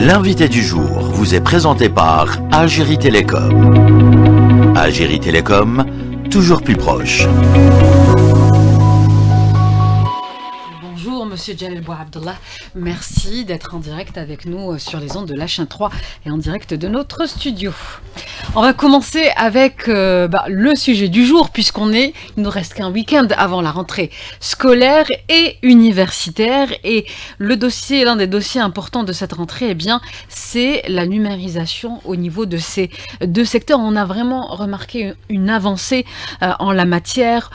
L'invité du jour vous est présenté par Algérie Télécom. Algérie Télécom, toujours plus proche. Bonjour Monsieur Jalel Bouabdallah, merci d'être en direct avec nous sur les ondes de la chaîne 3 et en direct de notre studio. On va commencer avec le sujet du jour il nous reste qu'un week-end avant la rentrée scolaire et universitaire et l'un des dossiers importants de cette rentrée, c'est la numérisation au niveau de ces deux secteurs. On a vraiment remarqué une avancée en la matière.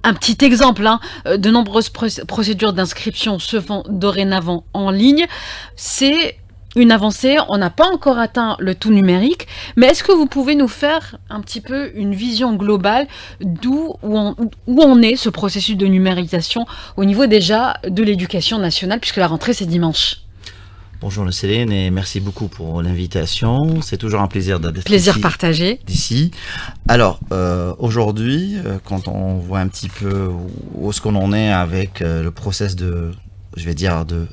Un petit exemple, de nombreuses procédures d'inscription se font dorénavant en ligne. C'est une avancée, on n'a pas encore atteint le tout numérique, mais est-ce que vous pouvez nous faire un petit peu une vision globale où on est ce processus de numérisation au niveau déjà de l'éducation nationale, puisque la rentrée c'est dimanche? Bonjour Céline et merci beaucoup pour l'invitation. C'est toujours un plaisir d'être Plaisir partagé. D'ici. Alors, aujourd'hui, quand on voit un petit peu où est-ce qu'on en est avec le process de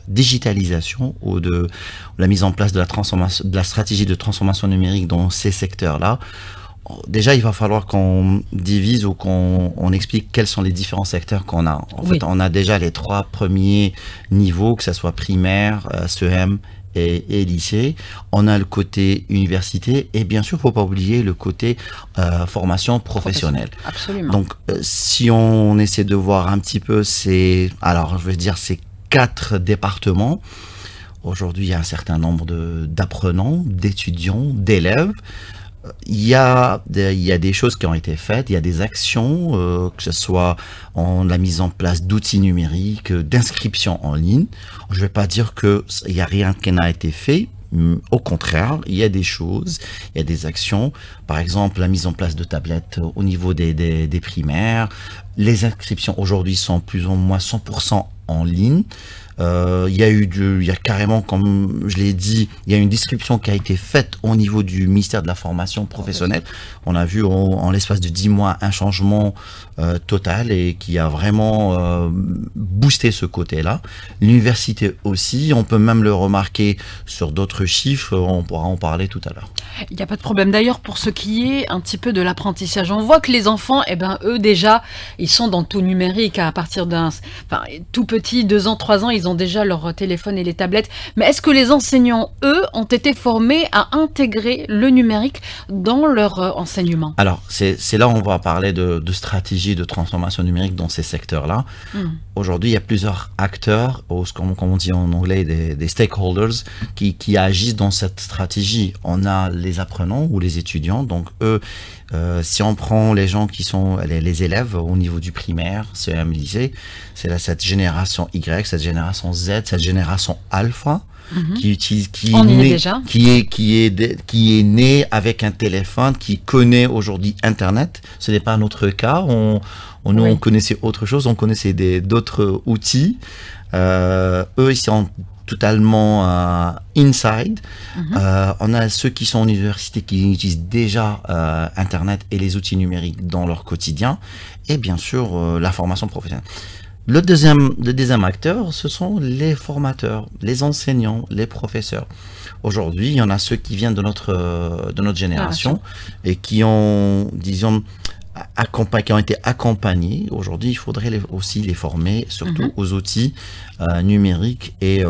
digitalisation ou de la mise en place de la stratégie de transformation numérique dans ces secteurs-là, déjà, il va falloir qu'on divise ou qu'on explique quels sont les différents secteurs qu'on a. En fait, on a déjà les trois premiers niveaux, que ce soit primaire, CEM et lycée. On a le côté université et bien sûr, il ne faut pas oublier le côté formation professionnelle. Absolument. Donc, si on essaie de voir un petit peu ces 4 départements, aujourd'hui, il y a un certain nombre d'apprenants, d'étudiants, d'élèves. Il y a des choses qui ont été faites, il y a des actions, que ce soit la mise en place d'outils numériques, d'inscription en ligne. Je ne vais pas dire qu'il n'y a rien qui n'a été fait. Au contraire, il y a des choses, il y a des actions. Par exemple, la mise en place de tablettes au niveau des primaires. Les inscriptions aujourd'hui sont plus ou moins 100% en ligne. Il y a carrément, comme je l'ai dit, il y a une distribution qui a été faite au niveau du ministère de la formation professionnelle. On a vu en l'espace de 10 mois un changement total et qui a vraiment boosté ce côté-là. L'université aussi, on peut même le remarquer sur d'autres chiffres, on pourra en parler tout à l'heure. Il n'y a pas de problème. D'ailleurs, pour ce qui est un petit peu de l'apprentissage, on voit que les enfants, eux déjà, ils sont dans tout numérique à partir tout petit, 2 ans, 3 ans, ils ont déjà leur téléphone et les tablettes. Mais est-ce que les enseignants, eux, ont été formés à intégrer le numérique dans leur enseignement? Alors, c'est là où on va parler de stratégie de transformation numérique dans ces secteurs-là. Aujourd'hui, il y a plusieurs acteurs, comme on dit en anglais, des stakeholders, qui agissent dans cette stratégie. On a les apprenants ou les étudiants. Donc, eux, si on prend les gens qui sont les élèves au niveau du primaire, CEM, lycée, c'est là cette génération Y, cette génération Z, cette génération alpha, qui est né avec un téléphone, qui connaît aujourd'hui Internet. Ce n'est pas notre cas. On connaissait autre chose, on connaissait d'autres outils. Eux, ils sont totalement inside. On a ceux qui sont en université qui utilisent déjà Internet et les outils numériques dans leur quotidien. Et bien sûr, la formation professionnelle. Le deuxième acteur, ce sont les formateurs, les enseignants, les professeurs. Aujourd'hui, il y en a ceux qui viennent de notre génération et qui ont, disons, qui ont été accompagnés. Aujourd'hui, il faudrait aussi les former, surtout aux outils numériques et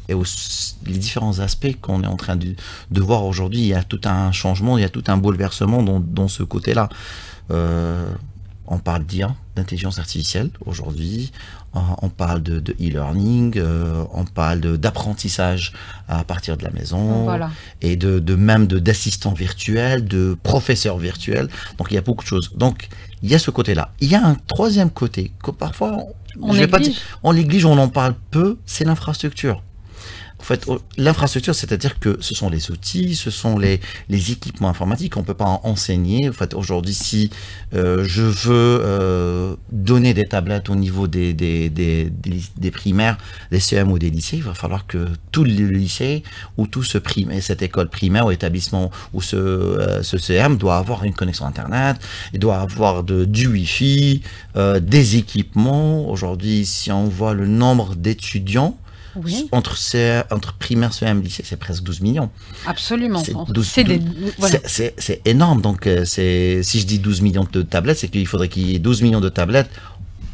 les différents aspects qu'on est en train de voir aujourd'hui. Il y a tout un changement, il y a tout un bouleversement dans ce côté-là. On parle d'IA, d'intelligence artificielle aujourd'hui, on parle de e-learning, on parle d'apprentissage à partir de la maison, et même d'assistants virtuels, de professeurs virtuels. Donc il y a beaucoup de choses. Donc il y a ce côté-là. Il y a un troisième côté que parfois on néglige, on en parle peu, c'est l'infrastructure. En fait, l'infrastructure, c'est-à-dire que ce sont les outils, ce sont les équipements informatiques. On ne peut pas enseigner. En fait, aujourd'hui, si je veux donner des tablettes au niveau des primaires, des CEM ou des lycées, il va falloir que tout le lycée ou tout cette école primaire ou établissement ou ce CEM doit avoir une connexion Internet, il doit avoir du Wi-Fi, des équipements. Aujourd'hui, si on voit le nombre d'étudiants Oui. Entre primaire, CM, lycée, c'est presque 12 millions. Absolument. Voilà. C'est énorme. Donc, si je dis 12 millions de tablettes, c'est qu'il faudrait qu'il y ait 12 millions de tablettes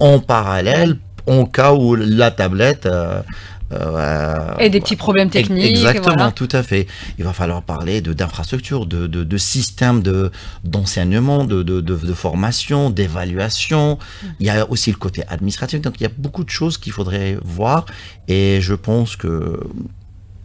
en parallèle, en cas où la tablette... et des petits problèmes techniques. Exactement, voilà. tout à fait. Il va falloir parler d'infrastructures, de systèmes d'enseignement, de formation, d'évaluation. Il y a aussi le côté administratif. Donc, il y a beaucoup de choses qu'il faudrait voir. Et je pense qu'il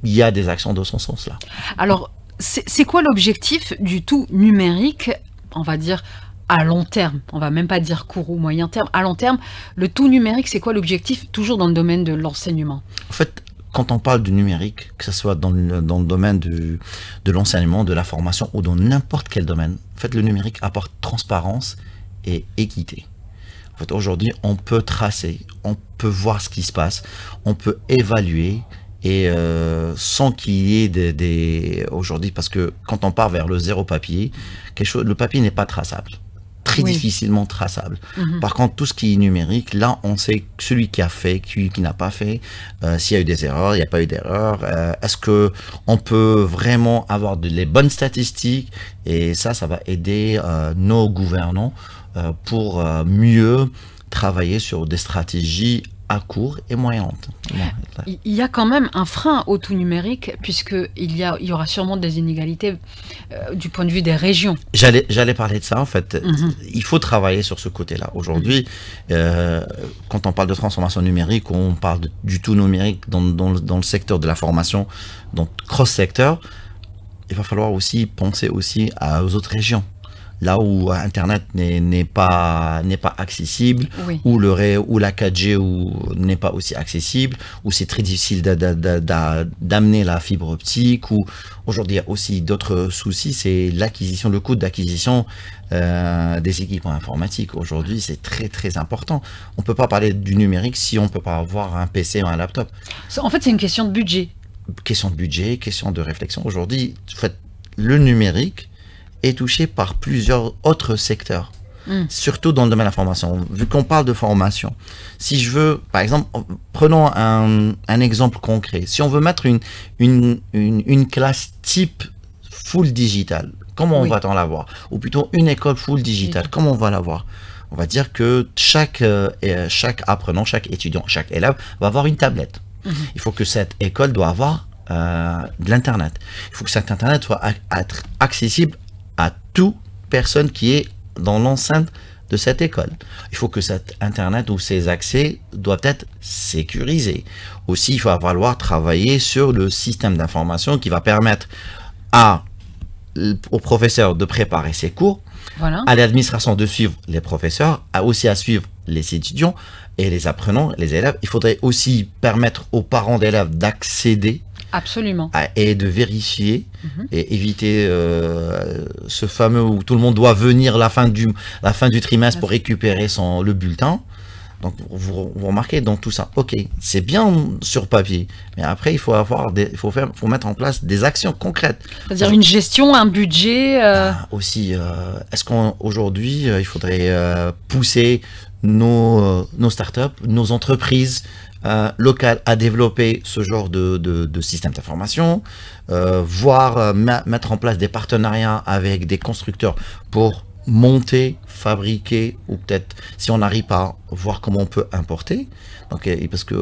y a des actions dans ce sens-là. Alors, c'est quoi l'objectif du tout numérique, on va dire, à long terme? On va même pas dire court ou moyen terme. À long terme, le tout numérique, c'est quoi l'objectif, toujours dans le domaine de l'enseignement? En fait, quand on parle du numérique, que ce soit dans le domaine de l'enseignement, de la formation ou dans n'importe quel domaine, en fait, le numérique apporte transparence et équité. En fait, aujourd'hui, on peut tracer, on peut voir ce qui se passe, on peut évaluer et sans qu'il y ait aujourd'hui, parce que quand on part vers le zéro papier, le papier n'est pas traçable. Très difficilement traçable. Par contre, tout ce qui est numérique, là, on sait celui qui a fait, qui n'a pas fait, s'il y a eu des erreurs, il n'y a pas eu d'erreurs, est-ce qu'on peut vraiment avoir les bonnes statistiques, et ça va aider nos gouvernants pour mieux travailler sur des stratégies à court et moyen terme. Il y a quand même un frein au tout numérique, puisqu'il y aura sûrement des inégalités du point de vue des régions. J'allais parler de ça, en fait. Il faut travailler sur ce côté-là. Aujourd'hui, quand on parle de transformation numérique, on parle du tout numérique dans le secteur de la formation, donc cross-secteur, il va falloir aussi penser aussi aux autres régions. Là où Internet n'est pas accessible, où la 4G n'est pas aussi accessible, où c'est très difficile d'amener la fibre optique, où aujourd'hui il y a aussi d'autres soucis, c'est le coût d'acquisition des équipements informatiques. Aujourd'hui, c'est très très important. On ne peut pas parler du numérique si on ne peut pas avoir un PC ou un laptop. En fait, c'est une question de budget. Question de budget, question de réflexion. Aujourd'hui, en fait, le numérique est touché par plusieurs autres secteurs, surtout dans le domaine de la formation. Vu qu'on parle de formation, si je veux, par exemple, prenons un exemple concret. Si on veut mettre une classe type full digital, comment on va-t-on l'avoir? Ou plutôt une école full digital, comment on va l'avoir? On va dire que chaque apprenant, chaque étudiant, chaque élève va avoir une tablette. Il faut que cette école doit avoir de l'Internet. Il faut que cet Internet soit être accessible à toute personne qui est dans l'enceinte de cette école. Il faut que cet Internet ou ces accès doivent être sécurisés. Aussi, il va falloir travailler sur le système d'information qui va permettre au professeur de préparer ses cours, à l'administration de suivre les professeurs, aussi à suivre les étudiants et les apprenants, les élèves. Il faudrait aussi permettre aux parents d'élèves d'accéder et de vérifier et éviter ce fameux où tout le monde doit venir la fin du trimestre pour récupérer le bulletin. Donc vous remarquez dans tout ça, ok, c'est bien sur papier, mais après il faut mettre en place des actions concrètes. C'est-à-dire une gestion, un budget. Aussi, est-ce qu'aujourd'hui il faudrait pousser nos startups, nos entreprises locales à développer ce genre de système d'information, voire mettre en place des partenariats avec des constructeurs pour monter, fabriquer, ou peut-être si on n'arrive pas, voir comment on peut importer. Donc, parce que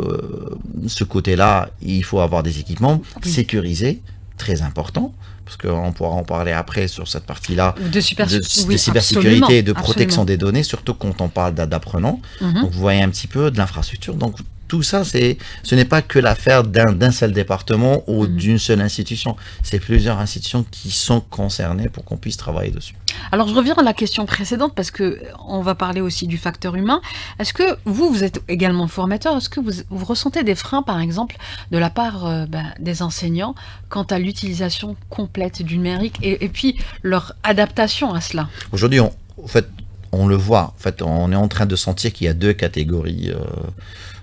ce côté-là, il faut avoir des équipements sécurisés, très importants, parce qu'on pourra en parler après sur cette partie-là de cybersécurité et de protection des données, surtout quand on parle d'apprenants. Donc vous voyez un petit peu de l'infrastructure. Donc tout ça, ce n'est pas que l'affaire d'un seul département ou d'une seule institution. C'est plusieurs institutions qui sont concernées pour qu'on puisse travailler dessus. Alors, je reviens à la question précédente parce qu'on va parler aussi du facteur humain. Est-ce que vous êtes également formateur? Est-ce que vous ressentez des freins, par exemple, de la part des enseignants quant à l'utilisation complète du numérique et puis leur adaptation à cela? Aujourd'hui, on le voit. En fait, on est en train de sentir qu'il y a deux catégories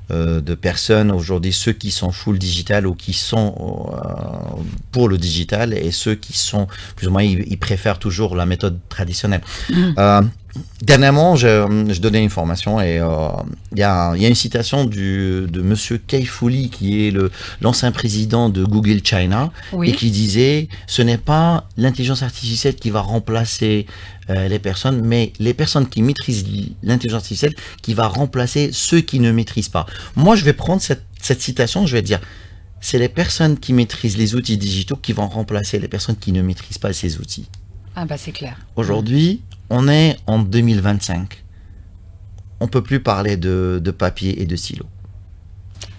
de personnes aujourd'hui, ceux qui sont full digital ou qui sont pour le digital et ceux qui sont plus ou moins, ils préfèrent toujours la méthode traditionnelle. Dernièrement, je donnais une formation et il y a une citation de Monsieur Kaifouli, qui est l'ancien président de Google China, Oui. et qui disait « Ce n'est pas l'intelligence artificielle qui va remplacer les personnes, mais les personnes qui maîtrisent l'intelligence artificielle qui va remplacer ceux qui ne maîtrisent pas. » Moi, je vais prendre cette citation, je vais dire « C'est les personnes qui maîtrisent les outils digitaux qui vont remplacer les personnes qui ne maîtrisent pas ces outils. » Ah bah c'est clair. Aujourd'hui, on est en 2025. On ne peut plus parler de papier et de stylo.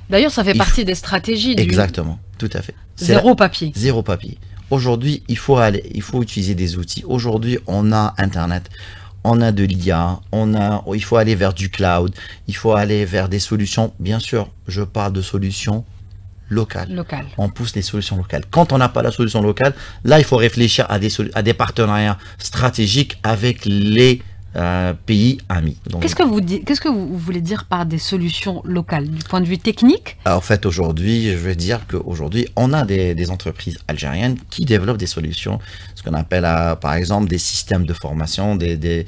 D'ailleurs, ça fait partie des stratégies du Exactement, tout à fait. zéro papier. Zéro papier. Aujourd'hui, il faut utiliser des outils. Aujourd'hui, on a Internet, on a de l'IA, il faut aller vers du cloud, il faut aller vers des solutions. Bien sûr, je parle de solutions locales. On pousse les solutions locales. Quand on n'a pas la solution locale, là, il faut réfléchir à des partenariats stratégiques avec les pays amis. Qu'est-ce que vous voulez dire par des solutions locales du point de vue technique? En fait, aujourd'hui, je veux dire qu'aujourd'hui, on a des entreprises algériennes qui développent des solutions, ce qu'on appelle par exemple des systèmes de formation, des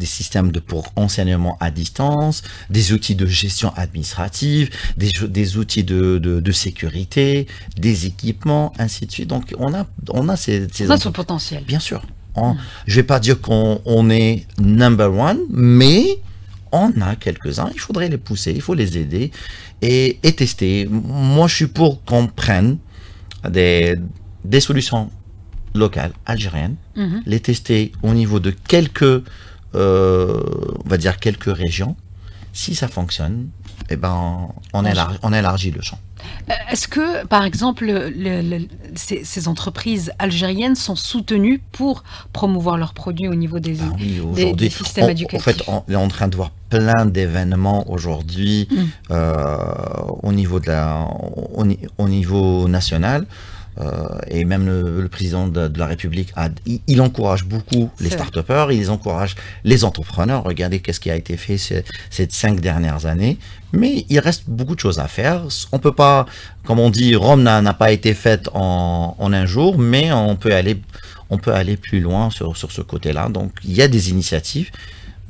systèmes pour enseignement à distance, des outils de gestion administrative, des outils de sécurité, des équipements, ainsi de suite. Donc, on a ce potentiel. Bien sûr. Je ne vais pas dire qu'on est number one, mais on a quelques-uns. Il faudrait les pousser, il faut les aider et tester. Moi, je suis pour qu'on prenne des solutions locales, algériennes, les tester au niveau de quelques régions. Si ça fonctionne, eh ben, on élargit le champ. Est-ce que, par exemple, ces entreprises algériennes sont soutenues pour promouvoir leurs produits au niveau des systèmes éducatifs? En fait, on est en train de voir plein d'événements aujourd'hui au niveau national. Et même le président de la République, il encourage beaucoup les start-upers, il encourage les entrepreneurs. Regardez qu'est-ce qui a été fait ces 5 dernières années. Mais il reste beaucoup de choses à faire. On peut pas, comme on dit, Rome n'a pas été faite en un jour, mais on peut aller plus loin sur ce côté-là. Donc, il y a des initiatives.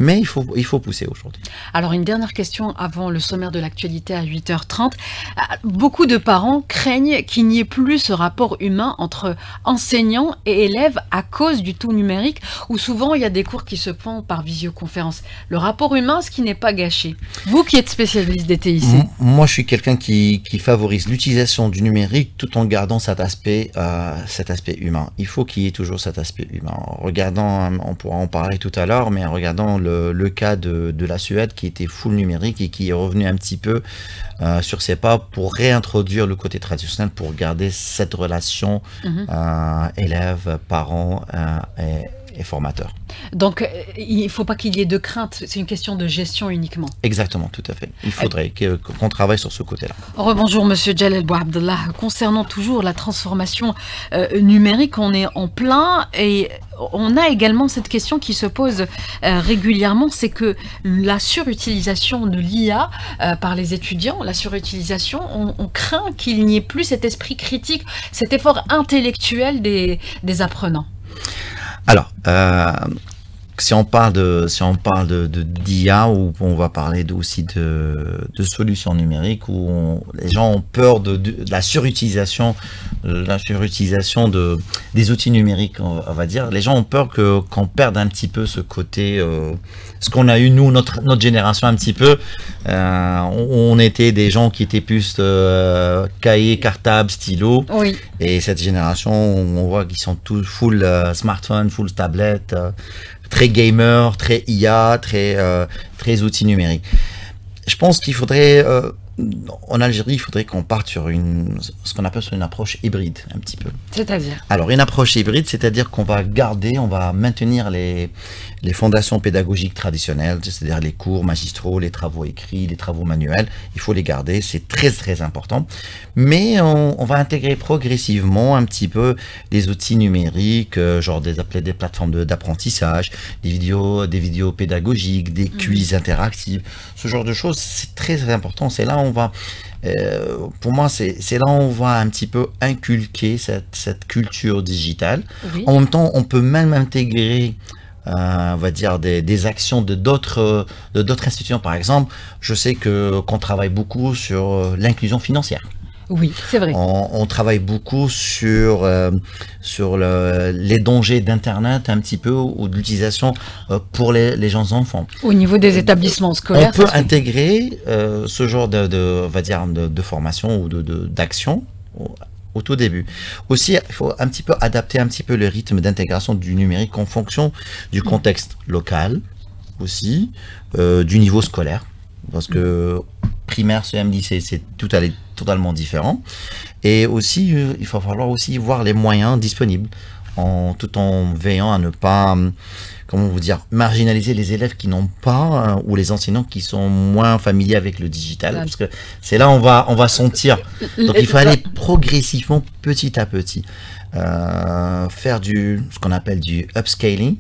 Mais il faut pousser aujourd'hui. Alors, une dernière question avant le sommaire de l'actualité à 8h30. Beaucoup de parents craignent qu'il n'y ait plus ce rapport humain entre enseignants et élèves à cause du tout numérique, où souvent il y a des cours qui se font par visioconférence. Le rapport humain, ce qui n'est pas gâché. Vous qui êtes spécialiste des TIC. Moi, je suis quelqu'un qui favorise l'utilisation du numérique tout en gardant cet aspect humain. Il faut qu'il y ait toujours cet aspect humain. On pourra en parler tout à l'heure, mais en regardant le cas de la Suède qui était full numérique et qui est revenu un petit peu sur ses pas pour réintroduire le côté traditionnel, pour garder cette relation élève, parent et formateur. Donc, il ne faut pas qu'il y ait de crainte, c'est une question de gestion uniquement. Exactement, tout à fait. Il faudrait qu'on travaille sur ce côté-là. Rebonjour Monsieur Jalel Bouabdellah. Concernant toujours la transformation numérique, on est en plein et on a également cette question qui se pose régulièrement, c'est que la surutilisation de l'IA par les étudiants, la surutilisation, on craint qu'il n'y ait plus cet esprit critique, cet effort intellectuel des apprenants. Alors, si on parle d'IA, ou on va parler aussi de solutions numériques, où les gens ont peur de la surutilisation, des outils numériques, on va dire. Les gens ont peur qu'on perde un petit peu ce côté, ce qu'on a eu nous, notre génération un petit peu. On était des gens qui étaient plus cahiers, cartables, stylos. Oui. Et cette génération, on voit qu'ils sont tous full smartphone, full tablette. Très gamer, très IA, très outils numériques. Je pense qu'il faudrait, en Algérie, il faudrait qu'on parte sur ce qu'on appelle une approche hybride, un petit peu. C'est-à-dire? Alors, une approche hybride, c'est-à-dire qu'on va on va maintenir les fondations pédagogiques traditionnelles, c'est-à-dire les cours magistraux, les travaux écrits, les travaux manuels. Il faut les garder, c'est très, très important. Mais on va intégrer progressivement un petit peu des outils numériques, genre des plateformes d'apprentissage, des vidéos pédagogiques, des quiz interactifs, ce genre de choses. C'est très, très important. C'est là où on va... pour moi, c'est là où on va un petit peu inculquer cette culture digitale. Oui. En même temps, on peut même intégrer on va dire des actions de d'autres institutions. Par exemple, je sais qu'on travaille beaucoup sur l'inclusion financière. Oui, c'est vrai. On travaille beaucoup sur les dangers d'Internet un petit peu, ou de l'utilisation pour les jeunes enfants. Au niveau des établissements scolaires, on peut intégrer ce genre on va dire, de formation ou d'action au tout début. Aussi, il faut un petit peu adapter un petit peu le rythme d'intégration du numérique en fonction du contexte local aussi, du niveau scolaire, parce que primaire, CM, lycée, c'est totalement différent. Et aussi, il va falloir aussi voir les moyens disponibles, tout en veillant à ne pas, comment vous dire, marginaliser les élèves qui n'ont pas, ou les enseignants qui sont moins familiers avec le digital, parce que c'est là on va sentir. Donc il faut aller progressivement, petit à petit, faire ce qu'on appelle du upscaling.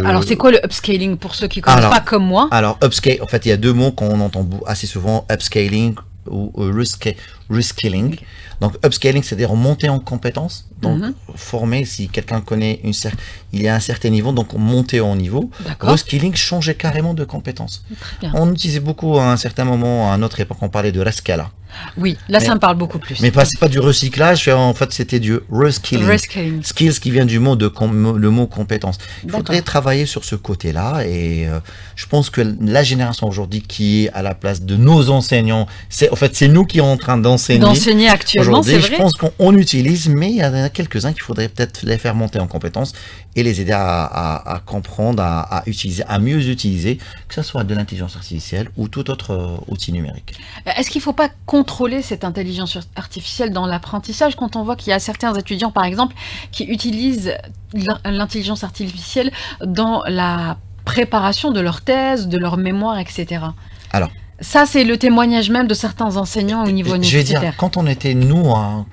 Alors c'est quoi le upscaling pour ceux qui ne connaissent pas comme moi? Alors upscale, en fait il y a deux mots qu'on entend assez souvent, upscaling ou reskilling. Donc upscaling, c'est-à-dire monter en compétences, donc former, si quelqu'un connaît il y a un certain niveau, donc monter en niveau. Reskilling, changer carrément de compétences. On utilisait beaucoup à un certain moment, à notre époque, on parlait de reskala. Oui, là ça me parle beaucoup plus. Mais c'est pas du recyclage, en fait c'était du reskilling. Skills qui vient du mot le mot compétence. Il faudrait travailler sur ce côté-là, et je pense que la génération aujourd'hui qui est à la place de nos enseignants, c'est nous qui sommes en train d'enseigner actuellement, c'est vrai. Je pense qu'on utilise, mais il y en a quelques-uns qu'il faudrait peut-être les faire monter en compétences et les aider à comprendre, à mieux utiliser, que ce soit de l'intelligence artificielle ou tout autre outil numérique. Est-ce qu'il ne faut pas contrôler cette intelligence artificielle dans l'apprentissage, quand on voit qu'il y a certains étudiants, par exemple, qui utilisent l'intelligence artificielle dans la préparation de leur thèse, de leur mémoire, etc. Alors, ça, c'est le témoignage même de certains enseignants au niveau universitaire. Je vais dire, quand on était moi,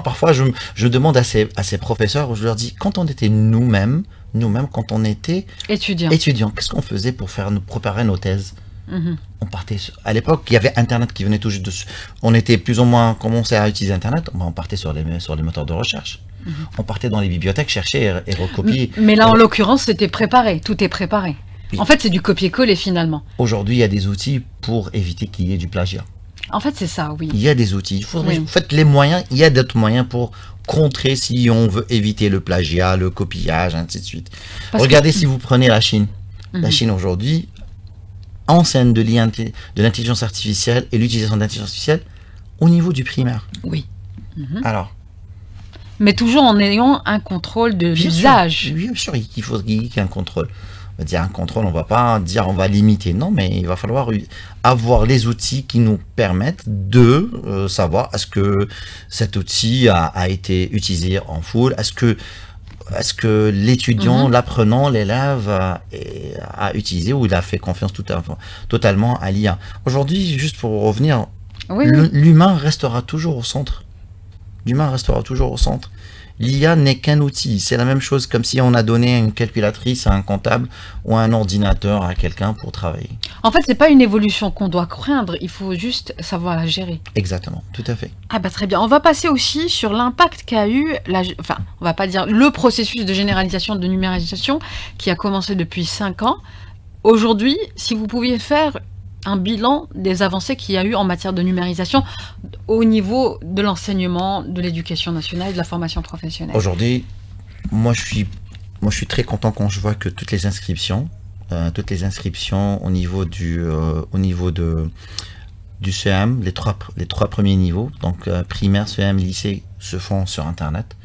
parfois, je demande à ces professeurs, je leur dis, quand on était nous-mêmes, quand on était étudiants, qu'est-ce qu'on faisait pour nous préparer nos thèses? On partait à l'époque, il y avait Internet qui venait tout juste dessus. On était plus ou moins commencé à utiliser Internet. On partait sur les moteurs de recherche. On partait dans les bibliothèques chercher et recopier. Mais là, en l'occurrence, c'était préparé. Tout est préparé. En fait, c'est du copier-coller finalement. Aujourd'hui, il y a des outils pour éviter qu'il y ait du plagiat. En fait, c'est ça, oui. Il y a des outils. En fait, les moyens, il y a d'autres moyens pour contrer si on veut éviter le plagiat, le copiage, ainsi de suite. Regardez, si vous prenez la Chine. La Chine aujourd'hui enseigne de l'intelligence artificielle et l'utilisation de l'intelligence artificielle au niveau du primaire. Oui. Alors. Mais toujours en ayant un contrôle de l'usage. Bien sûr, il faut qu'il y ait un contrôle. On va dire un contrôle, on ne va pas dire on va limiter. Non, mais il va falloir avoir les outils qui nous permettent de savoir est-ce que cet outil a été utilisé en full, est-ce que l'étudiant, l'apprenant, l'élève a utilisé, ou il a fait confiance totalement à l'IA. Aujourd'hui, juste pour revenir, l'humain restera toujours au centre. L'IA n'est qu'un outil. C'est la même chose comme si on a donné une calculatrice à un comptable ou un ordinateur à quelqu'un pour travailler. En fait, c'est pas une évolution qu'on doit craindre. Il faut juste savoir la gérer. Exactement, tout à fait. Ah bah très bien. On va passer aussi sur l'impact qu'a eu, on va pas dire le processus de généralisation, de numérisation qui a commencé depuis 5 ans. Aujourd'hui, si vous pouviez faire un bilan des avancées qu'il y a eu en matière de numérisation au niveau de l'enseignement, de l'éducation nationale et de la formation professionnelle. Aujourd'hui, moi je suis très content quand je vois que toutes les inscriptions au niveau du CEM, les trois premiers niveaux, donc primaire, CEM, lycée, se font sur Internet.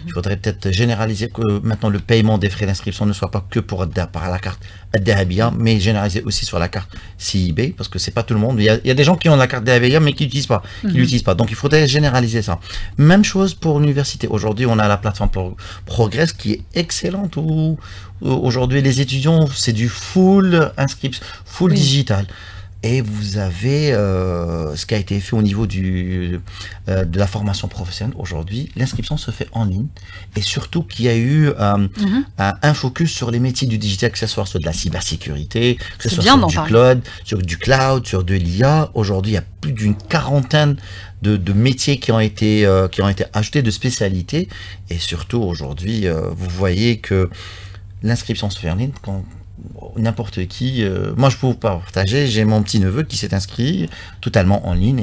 Il faudrait peut-être généraliser que maintenant le paiement des frais d'inscription ne soit pas que par la carte Dahabia, mais généraliser aussi sur la carte CIB, parce que c'est pas tout le monde. Il y a des gens qui ont la carte Dahabia mais qui l'utilisent pas. Donc il faudrait généraliser ça. Même chose pour l'université. Aujourd'hui, on a la plateforme Progress qui est excellente, où aujourd'hui les étudiants, c'est du full inscription, full digital. Et vous avez ce qui a été fait au niveau de la formation professionnelle. Aujourd'hui, l'inscription se fait en ligne, et surtout qu'il y a eu un focus sur les métiers du digital, que ce soit sur de la cybersécurité, que ce soit sur du cloud, sur de l'IA. Aujourd'hui, il y a plus d'une quarantaine de métiers qui ont été ajoutés, de spécialités. Et surtout aujourd'hui, vous voyez que l'inscription se fait en ligne. Quand n'importe qui, moi je peux vous partager, j'ai mon petit neveu qui s'est inscrit totalement en ligne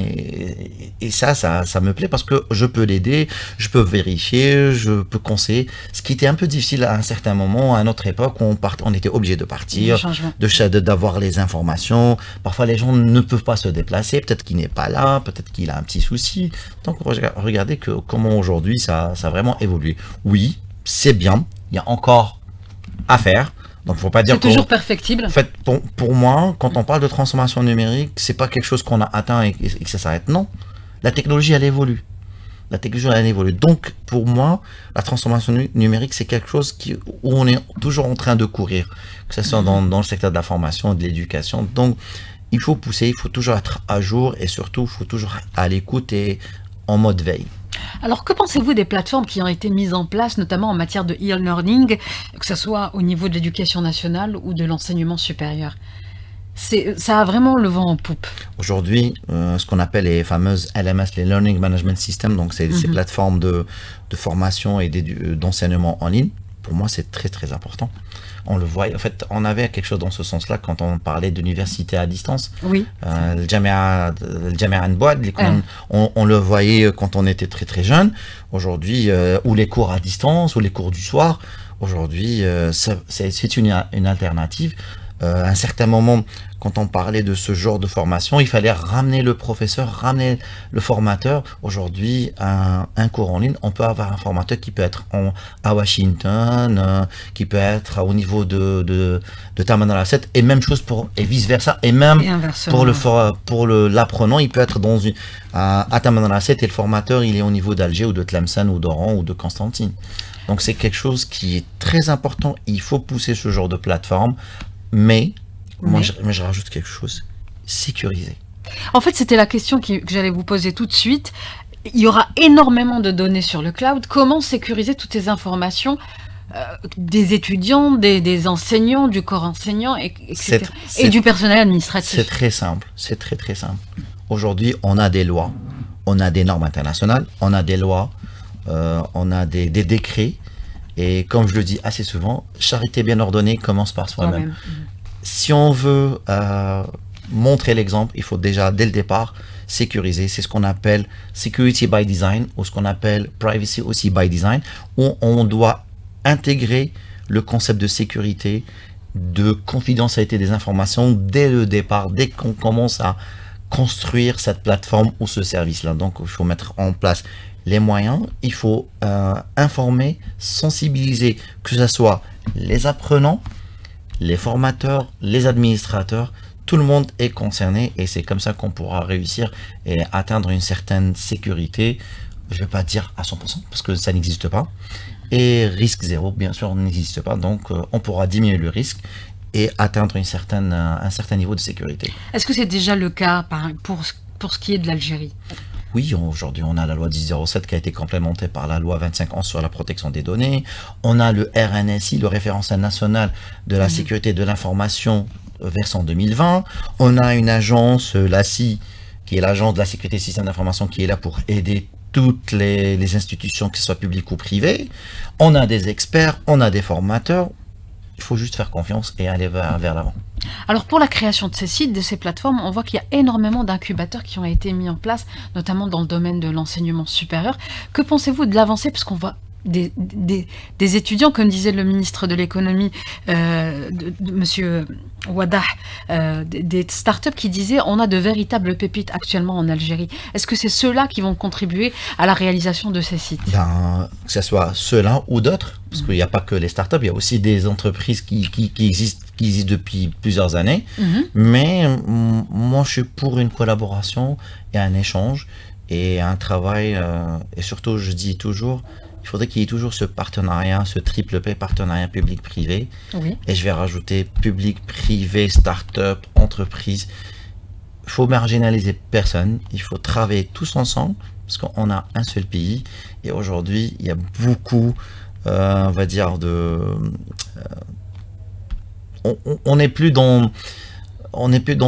et ça me plaît parce que je peux l'aider, je peux vérifier, je peux conseiller, ce qui était un peu difficile à un certain moment, à notre époque, où on était obligé de partir, d'avoir les informations, parfois les gens ne peuvent pas se déplacer, peut-être qu'il n'est pas là, peut-être qu'il a un petit souci, donc regardez comment aujourd'hui ça a vraiment évolué. Oui, c'est bien, il y a encore à faire. Donc, faut pas dire c'est toujours perfectible. En fait, pour moi, quand on parle de transformation numérique, c'est pas quelque chose qu'on a atteint et que ça s'arrête. Non, la technologie, elle évolue. La technologie, elle évolue. Donc, pour moi, la transformation numérique, c'est quelque chose où on est toujours en train de courir, que ce soit dans le secteur de la formation, de l'éducation. Donc, il faut pousser, il faut toujours être à jour et surtout, il faut toujours être à l'écoute et en mode veille. Alors, que pensez-vous des plateformes qui ont été mises en place, notamment en matière de e-learning, que ce soit au niveau de l'éducation nationale ou de l'enseignement supérieur? Ça a vraiment le vent en poupe. Aujourd'hui, ce qu'on appelle les fameuses LMS, les Learning Management Systems, donc c'est ces plateformes de formation et d'enseignement en ligne, pour moi, c'est très, très important. On le voit. En fait, on avait quelque chose dans ce sens-là quand on parlait d'université à distance. Oui. Le Jamia Boad, on le voyait quand on était très, très jeune. Aujourd'hui, ou les cours à distance, ou les cours du soir. Aujourd'hui, c'est une alternative. À un certain moment, quand on parlait de ce genre de formation, il fallait ramener le professeur, ramener le formateur. Aujourd'hui, un cours en ligne, on peut avoir un formateur qui peut être à Washington, qui peut être au niveau de Tamanrasset, et même chose et vice-versa. Et même pour l'apprenant, il peut être à Tamanrasset et le formateur, il est au niveau d'Alger ou de Tlemcen ou d'Oran ou de Constantine. Donc c'est quelque chose qui est très important. Il faut pousser ce genre de plateforme. Mais je rajoute quelque chose, sécurisé. En fait, c'était la question que j'allais vous poser tout de suite. Il y aura énormément de données sur le cloud. Comment sécuriser toutes ces informations des étudiants, des enseignants, du corps enseignant, etc. et du personnel administratif? C'est très simple, c'est très très simple. Aujourd'hui, on a des lois, on a des normes internationales, on a des lois, on a des décrets. Et comme je le dis assez souvent, charité bien ordonnée commence par soi-même. Si on veut montrer l'exemple, il faut déjà, dès le départ, sécuriser. C'est ce qu'on appelle security by design ou ce qu'on appelle privacy aussi by design, où on doit intégrer le concept de sécurité, de confidentialité des informations dès le départ, dès qu'on commence à construire cette plateforme ou ce service-là. Donc, il faut mettre en place les moyens, il faut informer, sensibiliser, que ce soit les apprenants, les formateurs, les administrateurs, tout le monde est concerné et c'est comme ça qu'on pourra réussir et atteindre une certaine sécurité, je ne vais pas dire à 100% parce que ça n'existe pas, et risque zéro, bien sûr, n'existe pas, donc on pourra diminuer le risque et atteindre un certain niveau de sécurité. Est-ce que c'est déjà le cas pour ce qui est de l'Algérie? Oui, aujourd'hui, on a la loi 1007 qui a été complémentée par la loi 2511 sur la protection des données. On a le RNSI, le référentiel national de la sécurité de l'information versant 2020. On a une agence, l'ACI, qui est l'agence de la sécurité des systèmes d'information, qui est là pour aider toutes les institutions, que ce soit publiques ou privées. On a des experts, on a des formateurs. Il faut juste faire confiance et aller vers l'avant. Alors pour la création de ces sites, de ces plateformes, on voit qu'il y a énormément d'incubateurs qui ont été mis en place, notamment dans le domaine de l'enseignement supérieur. Que pensez-vous de l'avancée? Parce qu'on voit des étudiants, comme disait le ministre de l'économie, monsieur Wadah, des startups qui disaient on a de véritables pépites actuellement en Algérie. Est-ce que c'est ceux-là qui vont contribuer à la réalisation de ces sites? Que ce soit ceux-là ou d'autres, parce qu'il n'y a pas que les startups, il y a aussi des entreprises qui existent depuis plusieurs années. Mais moi, je suis pour une collaboration et un échange et un travail. Et surtout, je dis toujours, il faudrait qu'il y ait toujours ce partenariat, ce triple P, partenariat public-privé. Oui. Et je vais rajouter public-privé, start-up, entreprise. Il faut marginaliser personne. Il faut travailler tous ensemble parce qu'on a un seul pays. Et aujourd'hui, il y a beaucoup, on va dire, on n'est plus dans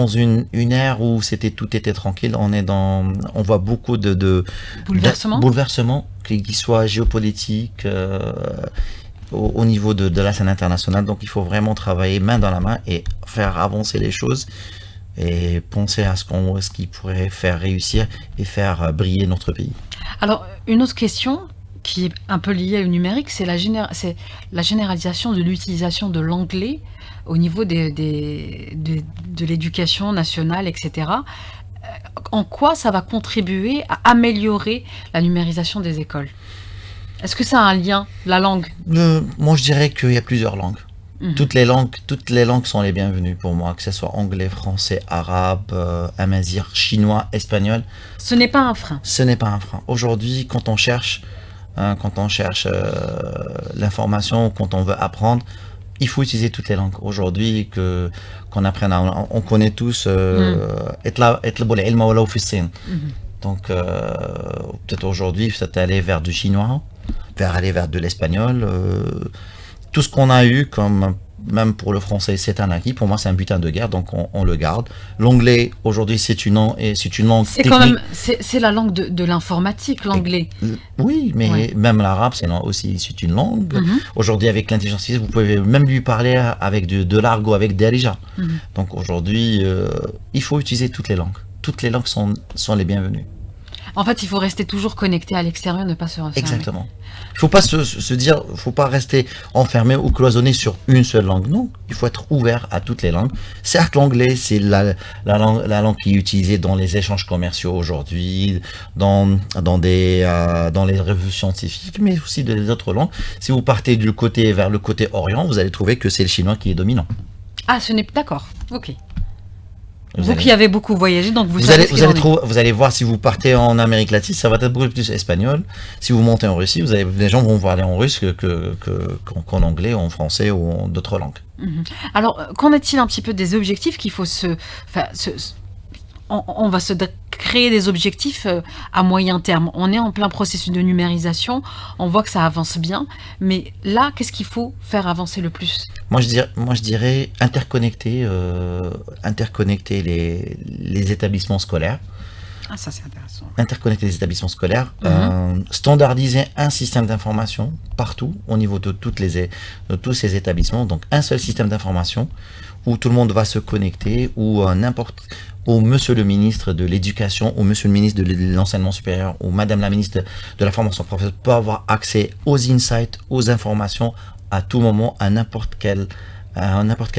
une ère où tout était tranquille. On voit beaucoup de bouleversements, qu'ils soient géopolitiques, au niveau de la scène internationale. Donc il faut vraiment travailler main dans la main et faire avancer les choses et penser à ce qui pourrait faire réussir et faire briller notre pays. Alors, une autre question qui est un peu liée au numérique, c'est la généralisation de l'utilisation de l'anglais au niveau de l'éducation nationale, etc. En quoi ça va contribuer à améliorer la numérisation des écoles? Est-ce que ça a un lien, la langue? Moi, je dirais qu'il y a plusieurs langues. Toutes les langues sont les bienvenues pour moi, que ce soit anglais, français, arabe, amazigh, chinois, espagnol. Ce n'est pas un frein. Ce n'est pas un frein. Aujourd'hui, quand on cherche l'information, quand on veut apprendre, il faut utiliser toutes les langues. Aujourd'hui, qu'on apprenne on connaît tous donc peut-être aujourd'hui, peut-être aller vers du chinois, aller vers de l'espagnol. Tout ce qu'on a eu, même pour le français, c'est un acquis. Pour moi, c'est un butin de guerre, donc on le garde. L'anglais, aujourd'hui, c'est une langue technique. Quand même, c'est la langue de l'informatique, l'anglais. Oui, mais même l'arabe, c'est une langue. Aujourd'hui, avec l'intelligence artificielle, vous pouvez même lui parler avec de l'argot, avec des darija. Donc aujourd'hui, il faut utiliser toutes les langues. Toutes les langues sont les bienvenues. En fait, il faut rester toujours connecté à l'extérieur, ne pas se refermer. Exactement. Il ne faut pas se dire, il ne faut pas rester enfermé ou cloisonné sur une seule langue. Non, il faut être ouvert à toutes les langues. Certes, l'anglais, c'est la langue qui est utilisée dans les échanges commerciaux aujourd'hui, dans les revues scientifiques, mais aussi dans les autres langues. Si vous partez vers le côté orient, vous allez trouver que c'est le chinois qui est dominant. Ah, ce n'est pas d'accord. Ok. Vous qui avez beaucoup voyagé, donc vous allez voir, si vous partez en Amérique latine, ça va être beaucoup plus espagnol. Si vous montez en Russie, les gens vont parler en russe qu'en anglais, en français ou en d'autres langues. Alors, qu'en est-il un petit peu des objectifs qu'il faut on va se créer des objectifs à moyen terme. On est en plein processus de numérisation, on voit que ça avance bien, mais là, qu'est-ce qu'il faut faire avancer le plus? Moi, je dirais interconnecter les établissements scolaires. Ah, ça c'est intéressant. Interconnecter les établissements scolaires, standardiser un système d'information partout au niveau de tous ces établissements, donc un seul système d'information où tout le monde va se connecter, où monsieur le ministre de l'Éducation, ou monsieur le ministre de l'Enseignement supérieur, ou madame la ministre de la Formation professionnelle peut avoir accès aux insights, aux informations à tout moment, à n'importe quel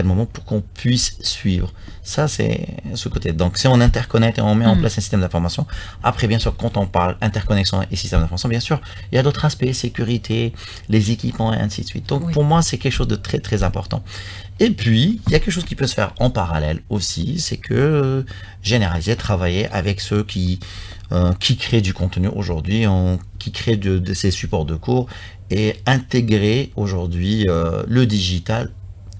moment pour qu'on puisse suivre. Ça, c'est ce côté. Donc, si on interconnecte et on met en place un système d'information, après, bien sûr, quand on parle interconnexion et système d'information, bien sûr, il y a d'autres aspects, sécurité, les équipements et ainsi de suite. Donc, pour moi, c'est quelque chose de très, très important. Et puis, il y a quelque chose qui peut se faire en parallèle aussi, c'est que généraliser, travailler avec ceux qui créent du contenu aujourd'hui, qui créent de ces supports de cours et intégrer aujourd'hui le digital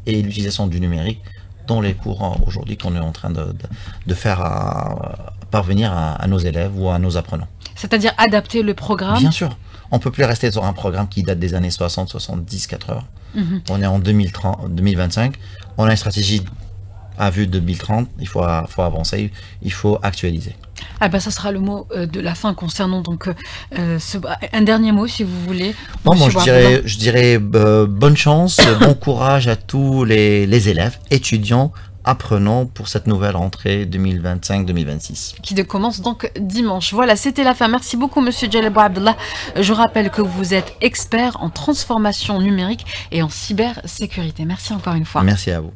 et l'utilisation du numérique dans les cours aujourd'hui qu'on est en train de faire parvenir à nos élèves ou à nos apprenants. C'est-à-dire adapter le programme? Bien sûr. On ne peut plus rester sur un programme qui date des années 60, 70, 80. On est en 2025. On a une stratégie à vue de 2030. Il faut avancer, il faut actualiser. Ah ben, ça sera le mot de la fin concernant donc un dernier mot si vous voulez. Non, moi je dirais bonne chance, bon courage à tous les élèves, étudiants, apprenants pour cette nouvelle rentrée 2025-2026. Qui commence donc dimanche. Voilà, c'était la fin. Merci beaucoup Monsieur Jalal Bouabdallah. Je rappelle que vous êtes expert en transformation numérique et en cybersécurité. Merci encore une fois. Merci à vous.